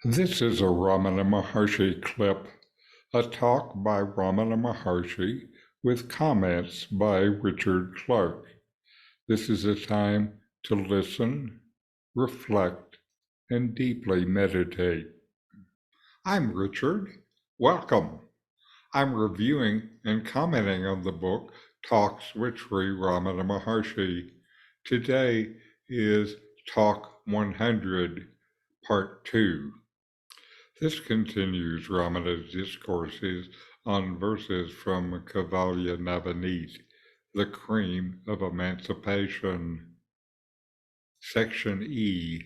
This is a Ramana Maharshi clip, a talk by Ramana Maharshi with comments by Richard Clarke. This is a time to listen, reflect, and deeply meditate. I'm Richard. Welcome. I'm reviewing and commenting on the book Talks with Sri Ramana Maharshi. Today is Talk 100, Part 2. This continues Ramana's discourses on verses from Kaivalya Navaneet, the cream of emancipation. Section E.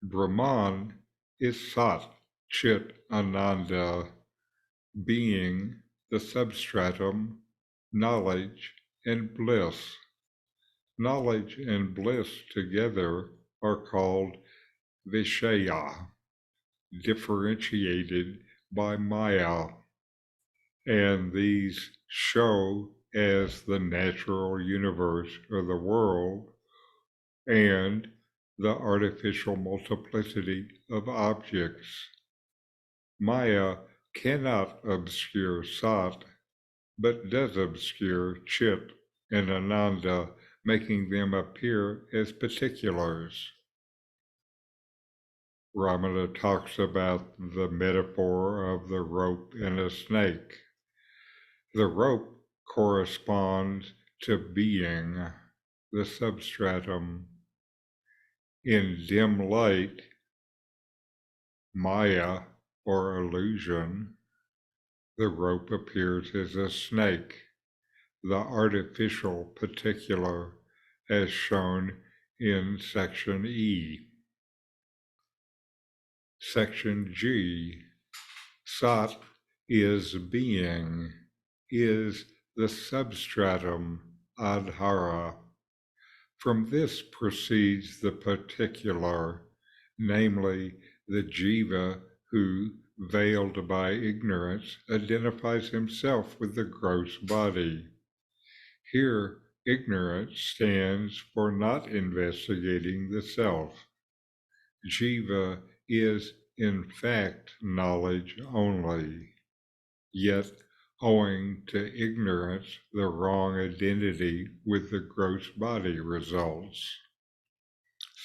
Brahman is Sat Chit Ananda, being, the substratum, knowledge, and bliss. Knowledge and bliss together are called Vishaya, differentiated by Maya, and these show as the natural universe or the world and the artificial multiplicity of objects. Maya cannot obscure Sat, but does obscure Chit and Ananda, making them appear as particulars. Ramana talks about the metaphor of the rope and a snake. The rope corresponds to being, the substratum. In dim light, Maya or illusion, the rope appears as a snake, the artificial particular, as shown in Section E. Section G. Sat is being, is the substratum, adhara. From this proceeds the particular, namely the Jiva who, veiled by ignorance, identifies himself with the gross body. Here, ignorance stands for not investigating the self. Jiva is in fact knowledge only, yet owing to ignorance, the wrong identity with the gross body results.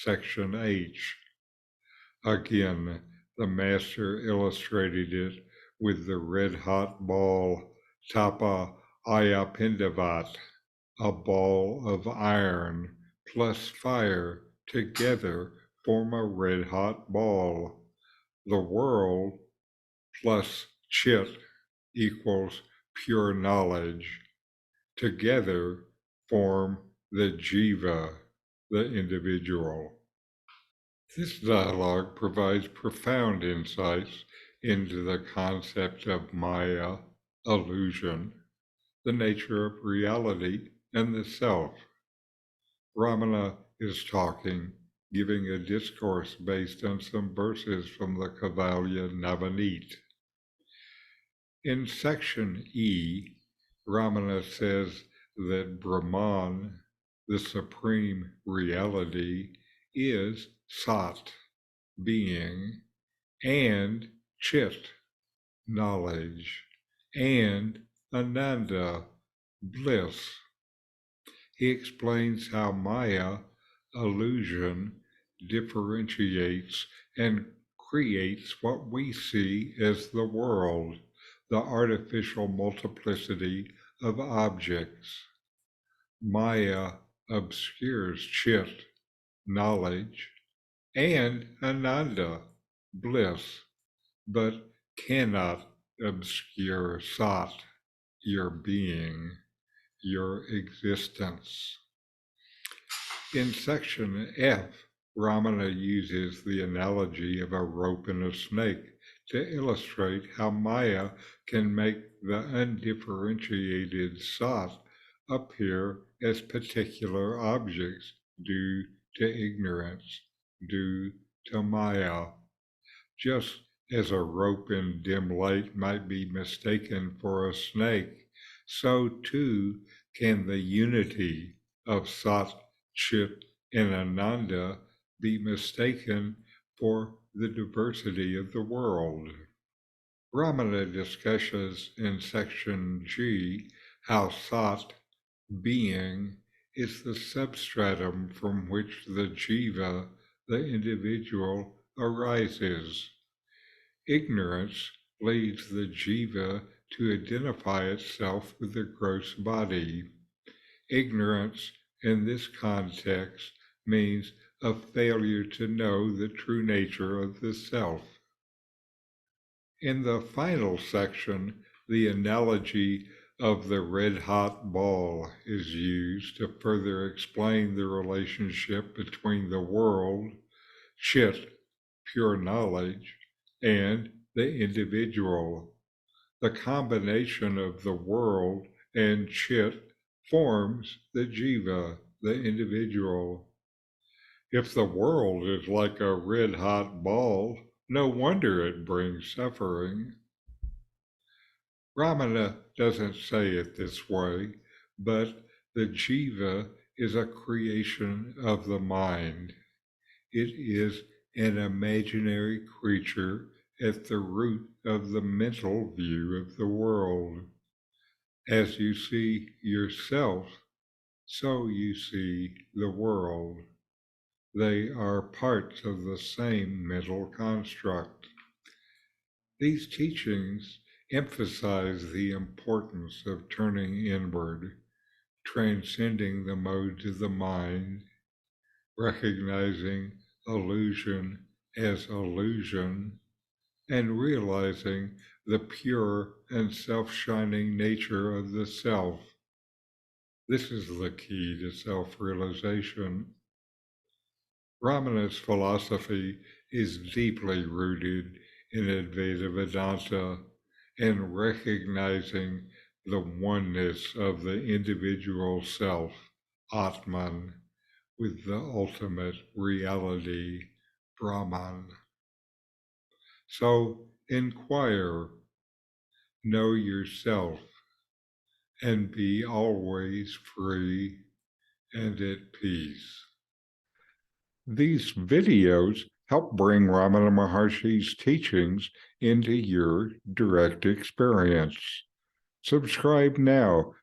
Section H. Again, the master illustrated it with the red-hot ball, tapa ayapindavat, a ball of iron plus fire together form a red-hot ball. The world plus chit equals pure knowledge. Together form the Jiva, the individual. This dialogue provides profound insights into the concept of Maya, illusion, the nature of reality, and the self. Ramana is talking, giving a discourse based on some verses from the Kaivalya Navaneet. In Section E, Ramana says that Brahman, the supreme reality, is Sat, being, and Chit, knowledge, and Ananda, bliss. He explains how Maya, illusion, differentiates and creates what we see as the world, the artificial multiplicity of objects. Maya obscures Chit, knowledge, and Ananda, bliss, but cannot obscure Sat, your being, your existence. In Section F, Ramana uses the analogy of a rope and a snake to illustrate how Maya can make the undifferentiated Sat appear as particular objects due to ignorance, due to Maya. Just as a rope in dim light might be mistaken for a snake, so too can the unity of Sat, Chit, and Ananda be mistaken for the diversity of the world. Ramana discusses in section G how Sat, being, is the substratum from which the Jiva, the individual, arises. Ignorance leads the Jiva to identify itself with the gross body. Ignorance in this context means a failure to know the true nature of the self. In the final section, the analogy of the red-hot ball is used to further explain the relationship between the world, chit, pure knowledge, and the individual. The combination of the world and chit forms the jiva, the individual. If the world is like a red-hot ball, no wonder it brings suffering. Ramana doesn't say it this way, but the jiva is a creation of the mind. It is an imaginary creature at the root of the mental view of the world. As you see yourself, so you see the world. They are parts of the same mental construct. These teachings emphasize the importance of turning inward, transcending the modes of the mind, recognizing illusion as illusion, and realizing the pure and self-shining nature of the self. This is the key to self-realization. Ramana's philosophy is deeply rooted in Advaita Vedanta and recognizing the oneness of the individual self, Atman, with the ultimate reality, Brahman. So inquire, know yourself, and be always free and at peace. These videos help bring Ramana Maharshi's teachings into your direct experience. Subscribe now